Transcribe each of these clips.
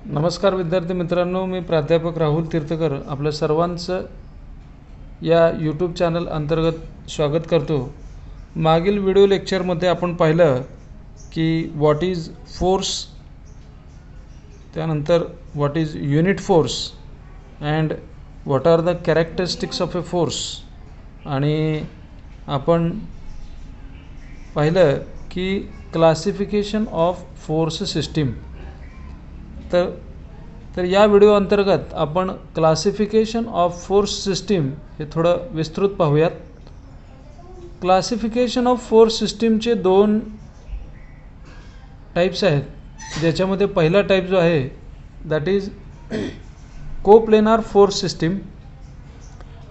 नमस्कार विद्यार्थी मित्रांनो, मी प्राध्यापक राहुल तीर्थकर आपल्या सर्वांचं या यूट्यूब चॅनल अंतर्गत स्वागत करतो. मागील व्हिडिओ लेक्चरमध्ये आपण पाहिलं की व्हॉट इज फोर्स, त्यानंतर what is unit force and what are the characteristics of a force. आणि आपण पाहिलं की क्लासिफिकेशन ऑफ फोर्स सिस्टीम. तर या व्हिडिओ अंतर्गत आपण क्लासिफिकेशन ऑफ फोर्स सिस्टीम हे थोडं विस्तृत पाहूयात. क्लासिफिकेशन ऑफ फोर्स सिस्टीमचे दोन टाईप्स आहेत, ज्याच्यामध्ये पहिला टाईप जो आहे that is coplanar force system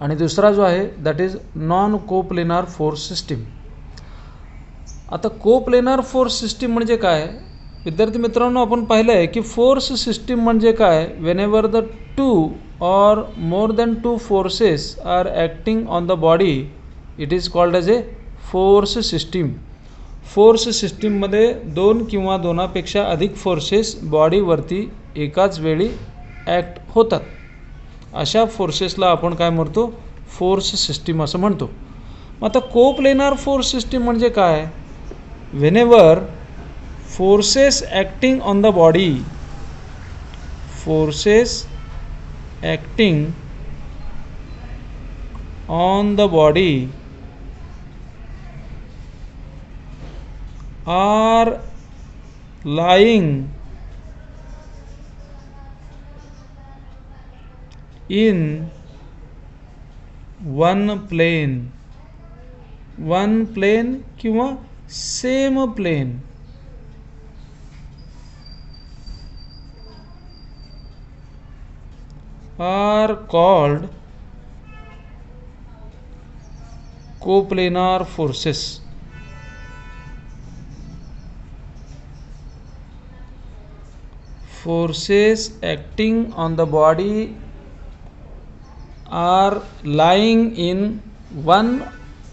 आणि दुसरा जो आहे that is non coplanar force system. आता कोप्लेनार फोर्स सिस्टीम म्हणजे काय विद्यार्थी मित्रांनो, आपण पाहिलं आहे की फोर्स सिस्टीम म्हणजे काय, whenever the two or more than two forces are acting on the body it is called as a force system. Force सिस्टीममध्ये दोन किंवा दोनापेक्षा अधिक फोर्सेस बॉडीवरती एकाच वेळी ॲक्ट होतात. अशा फोर्सेसला आपण काय म्हणतो, फोर्स सिस्टीम असं म्हणतो. आता कोप्लेनार फोर्स सिस्टीम म्हणजे काय, whenever forces acting on the body, forces acting on the body are lying in one plane किंवा same plane are called coplanar forces. Forces acting on the body are lying in one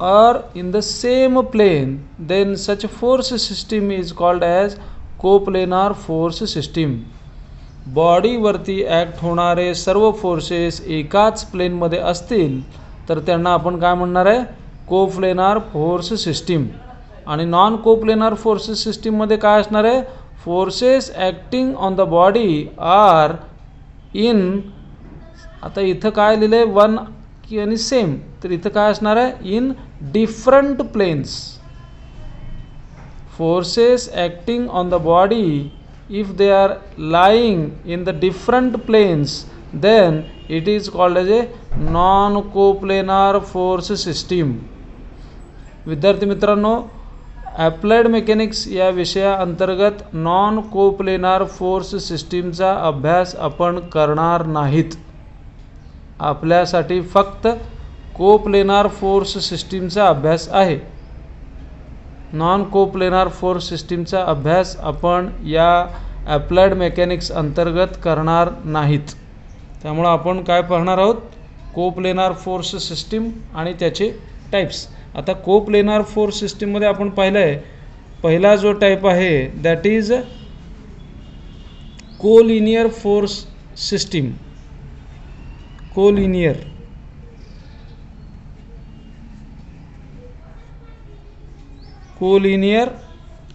or in the same plane, then such force system is called as coplanar force system. बॉडीवरती act होणारे सर्व forces एकाच प्लेनमध्ये असतील तर त्यांना आपण काय म्हणणार आहे, कोप्लेनार फोर्स सिस्टीम. आणि नॉन कोप्लेनार फोर्स सिस्टीममध्ये काय असणार आहे, forces acting on the body are in, आता इथं काय लिहिलं आहे वन आणि सेम, तर इथं काय असणार आहे, in different planes. Forces acting on the body if they are lying in the different planes then it is called as a non coplanar force system. विद्यार्थी मित्रांनो, ॲप्लाइड मेकॅनिक्स या विषयाअंतर्गत नॉन कोप्लेनार फोर्स सिस्टीमचा अभ्यास आपण करणार नाहीत. आपल्यासाठी फक्त कोप्लेनार फोर्स सिस्टीमचा अभ्यास आहे. नॉन कोप्लेनार फोर्स सिस्टीमचा अभ्यास आपण या ॲप्लाइड मेकॅनिक्स अंतर्गत करणार नाहीत. त्यामुळं आपण काय पाहणार आहोत, कोप्लेनार फोर्स सिस्टीम आणि त्याचे टाईप्स. आता कोप्लेनार फोर्स सिस्टीममध्ये आपण पाहिलं आहे, पहिला जो टाईप आहे that is collinear force system. Collinear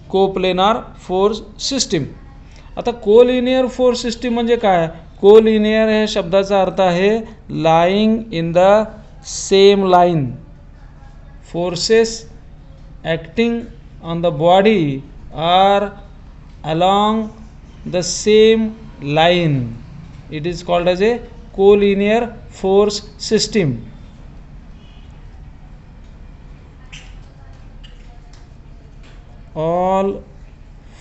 coplanar force system. आता कोलिनियर फोर्स सिस्टीम म्हणजे काय, कोलिनियर या शब्दाचा अर्थ आहे lying in the same line. Forces acting on the body are along the same line, it is called as a collinear force system. All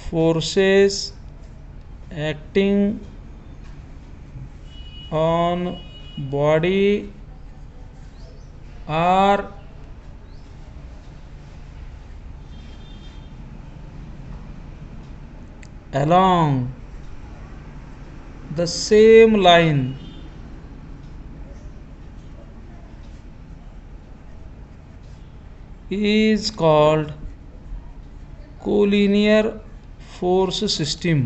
forces acting on body are along the same line is called collinear force system.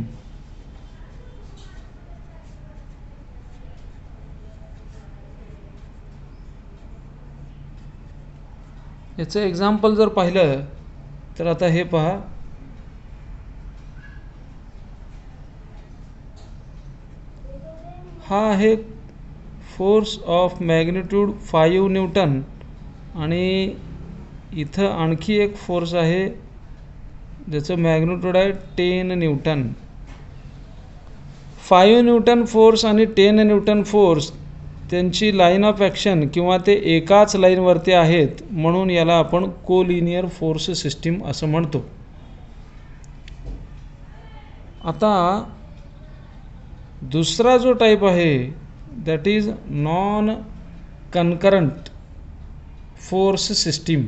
याचं example जर पाहिलं तर आता हे पहा, हा आहे force of magnitude 5 Newton आणि इथं आणखी एक फोर्स आहे ज्याचं मॅग्निट्यूड आहे 10 न्यूटन. 5 न्यूटन फोर्स आणि 10 न्यूटन फोर्स त्यांची लाईन ऑफ ॲक्शन किंवा ते एकाच लाईनवरती आहेत, म्हणून याला आपण कोलिनियर फोर्स सिस्टीम असं म्हणतो. आता दुसरा जो टाईप आहे that is non concurrent force system.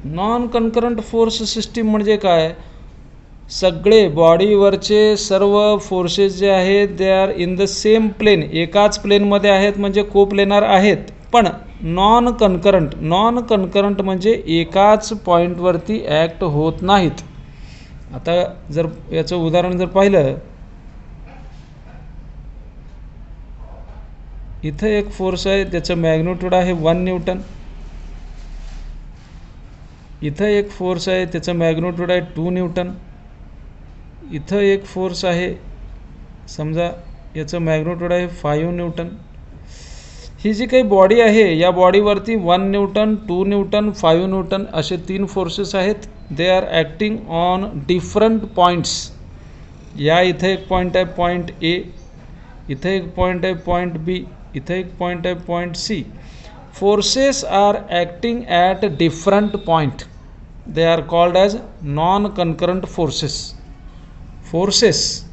Non concurrent force system म्हणजे काय, सगळे बॉडीवरचे सर्व फोर्सेस जे आहेत they are in the same plane, एकाच प्लेनमध्ये आहेत म्हणजे को प्लेनार आहेत, पण नॉन कनकरंट म्हणजे एकाच पॉईंटवरती ॲक्ट होत नाहीत. आता जर याचं उदाहरण जर पाहिलं, इथं एक फोर्स आहे त्याचं मॅग्निट्यूड आहे 1 न्यूटन, इथं एक फोर्स आहे त्याचं मॅग्निट्यूड आहे 2 न्यूटन, इथं एक फोर्स आहे समजा याचं मॅग्निट्यूड आहे 5 न्यूटन. ही जी काही बॉडी आहे या बॉडीवरती 1 न्यूटन, 2 न्यूटन, 5 न्यूटन असे 3 फोर्सेस आहेत. They are acting on different points. या इथं एक पॉईंट आहे पॉईंट ए, इथं एक पॉईंट आहे पॉईंट बी, इथं एक पॉईंट आहे point C. Forces are acting at different point. They are called as non-concurrent forces. Forces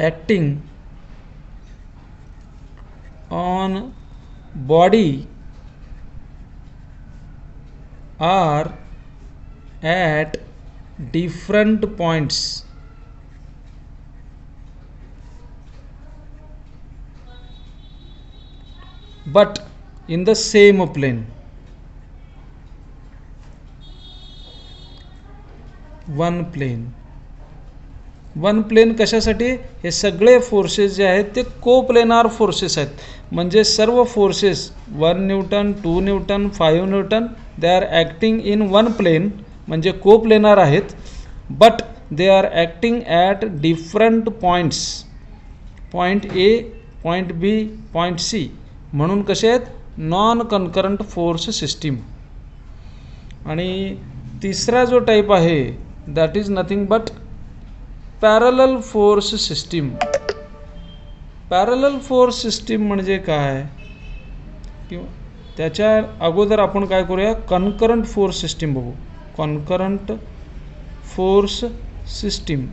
acting on body are at different points. But in the same plane. One plane कशासाठी, हे सगळे forces जे आहेत ते coplanar forces आहेत, म्हणजे सर्व forces 1 newton, 2 newton, 5 newton they are acting in one plane म्हणजे कोप्लेनार आहेत, but they are acting at different points, point A, point B, point C, म्हणून कसे आहेत नॉन कनकरंट फोर्स सिस्टीम. आणि तिसरा जो टाईप आहे that is nothing but parallel force system. Parallel force system म्हणजे काय, किंवा त्याच्या अगोदर आपण काय करूया, कनकरंट फोर्स सिस्टीम बघू. Concurrent force system.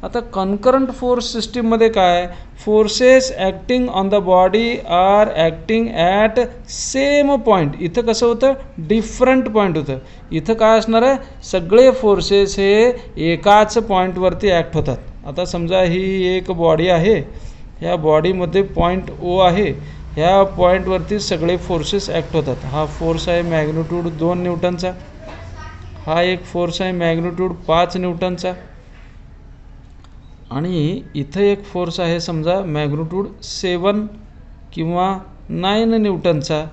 आता कनकरंट फोर्स सिस्टीममध्ये काय, forces acting on the body are acting at same point. इथं कसं होतं, डिफरंट पॉईंट होतं. इथं काय असणार आहे, सगळे फोर्सेस हे एकाच पॉईंटवरती ॲक्ट होतात. आता समजा ही एक बॉडी आहे, ह्या बॉडीमध्ये पॉईंट ओ आहे, ह्या पॉईंटवरती सगळे फोर्सेस ॲक्ट होतात. हा फोर्स आहे मॅग्निट्यूड 2 न्यूटनचा, हा एक फोर्स आहे मॅग्निट्यूड 5 न्यूटनचा, आणि इथं एक फोर्स आहे समजा मॅग्निट्यूड 7 किंवा 9 न्यूटनचा,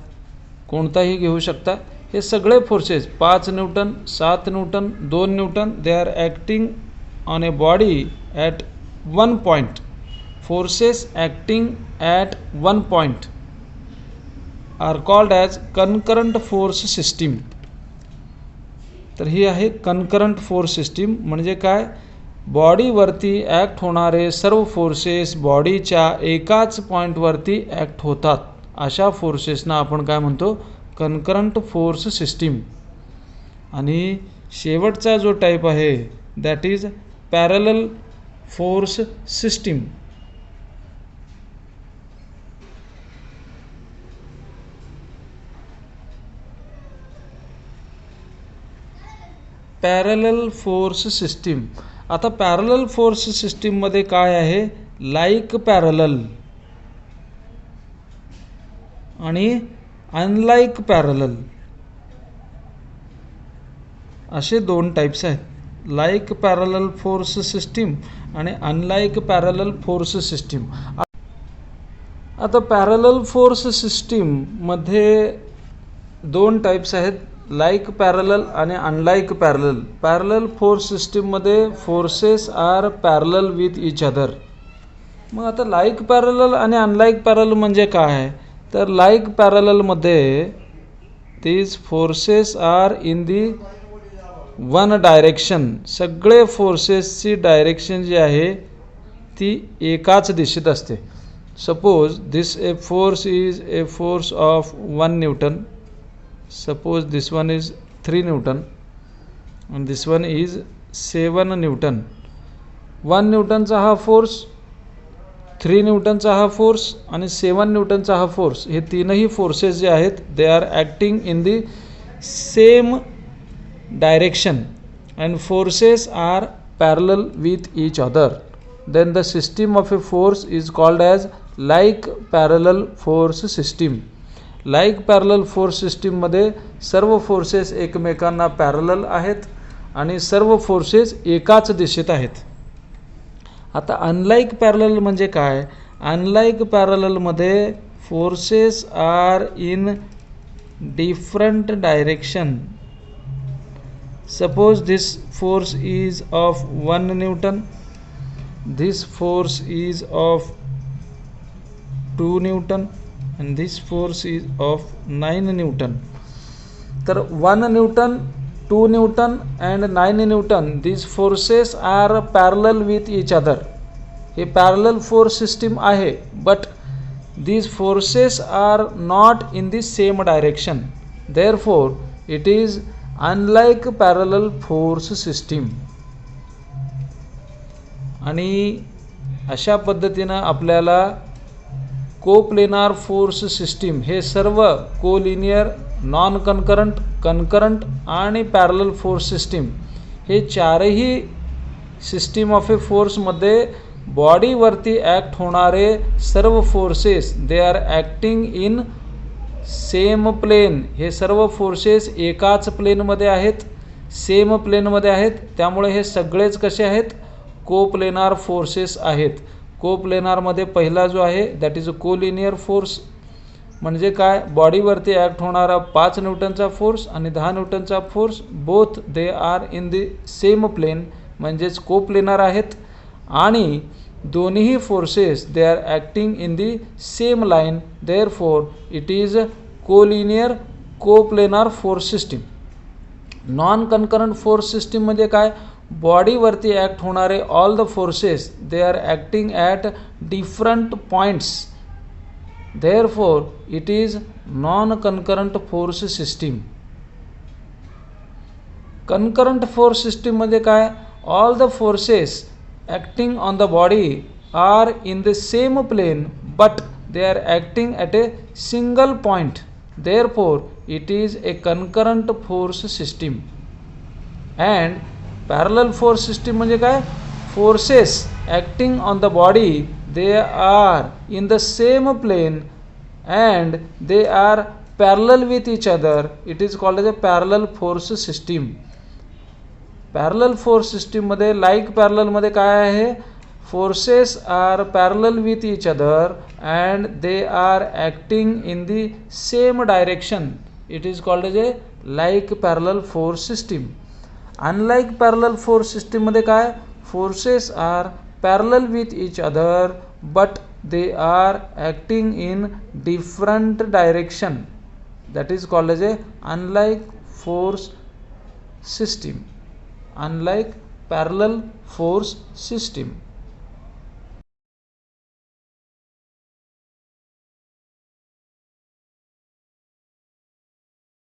कोणताही घेऊ शकता. हे सगळे forces 5 newton, 7 newton, 2 newton they are acting on a body at one point. Forces acting at one point are called as concurrent force system. तर ही आहे कनकरंट फोर्स सिस्टीम. म्हणजे काय, बॉडीवरती ॲक्ट होणारे सर्व फोर्सेस बॉडीच्या एकाच पॉईंटवरती ॲक्ट होतात, अशा फोर्सेसना आपण काय म्हणतो, कनकरंट फोर्स सिस्टीम. आणि शेवटचा जो टाईप आहे that is parallel force system. Parallel force system. आता पॅरलल फोर्स सिस्टीममध्ये काय आहे, लाईक पॅरलल आणि अनलाईक पॅरलल असे दोन टाईप्स आहेत. लाईक पॅरलल फोर्स सिस्टीम आणि अनलाईक पॅरलल फोर्स सिस्टीम. आता पॅरलल फोर्स सिस्टीममध्ये दोन टाईप्स आहेत, लाईक पॅरलल आणि अनलाईक पॅरलल. पॅरलल फोर्स सिस्टीममध्ये forces are parallel with each other. मग आता लाईक पॅरलल आणि अनलाईक पॅरलल म्हणजे काय? तर लाईक पॅरललमध्ये these forces are in the one direction. सगळे फोर्सेसची डायरेक्शन जी आहे ती एकाच दिशेत असते. Suppose this a force is a force of 1 Newton. Suppose this one is 3 Newton and this one is 7 Newton. 1 न्यूटनचा हा फोर्स, 3 न्यूटनचा हा फोर्स आणि 7 न्यूटनचा हा फोर्स, हे तीनही फोर्सेस जे आहेत they are acting in the same direction and forces are parallel with each other. Then the system of a force is called as like parallel force system. Like parallel force system मध्ये सर्व forces एकमेकांना parallel आहेत आणि सर्व forces एकाच दिशेत आहेत. आता अनलाईक पॅरलल म्हणजे काय? अनलाईक पॅरललमध्ये forces are in different direction. Suppose this force is of 1 Newton, this force is of 2 Newton and this force is of 9 Newton. तर 1 Newton, 2 Newton and 9 Newton, these forces are parallel with each other. हे parallel force system आहे, but these forces are not in the same direction. Therefore, it is unlike parallel force system. आणि अशा पद्धतीनं आपल्याला coplanar force system हे सर्व collinear, non कन्करंट, कन्करंट आणि parallel force system हे चारही सिस्टीम ऑफ ए फोर्समध्ये बॉडीवरती ॲक्ट होणारे सर्व forces they are acting in same plane. हे सर्व फोर्सेस एकाच प्लेनमध्ये आहेत, सेम प्लेनमध्ये आहेत. त्यामुळे हे सगळेच कसे आहेत? कोप्लेनार फोर्सेस आहेत. कोप्लेनारमध्ये पहिला जो आहे that is a collinear force. म्हणजे काय? बॉडीवरती ॲक्ट होणारा 5 न्यूटनचा फोर्स आणि 10 न्यूटनचा force, both they are in the same plane, म्हणजेच कोप्लेनार आहेत. आणि दोन्ही forces they are acting in the same line. Therefore it is collinear coplanar force system. Non concurrent force system म्हणजे काय? बॉडीवरती ॲक्ट होणारे all the forces they are acting at different points. Therefore it is non concurrent force system. Concurrent force system म्हणजे काय? All the forces acting on the body are in the same plane but they are acting at a single point. Therefore it is a concurrent force system. And parallel force system म्हणजे काय? Forces acting on the body they are in the same plane and they are parallel with each other. It is called as a parallel force system. Parallel force सिस्टीममध्ये like पॅरललमध्ये काय आहे? Forces are parallel with each other and they are acting in the same direction. It is called as a like parallel force system. Unlike parallel force सिस्टीममध्ये काय? Forces are parallel with each other but they are acting in different direction. That is called as a unlike force system. Unlike parallel force system.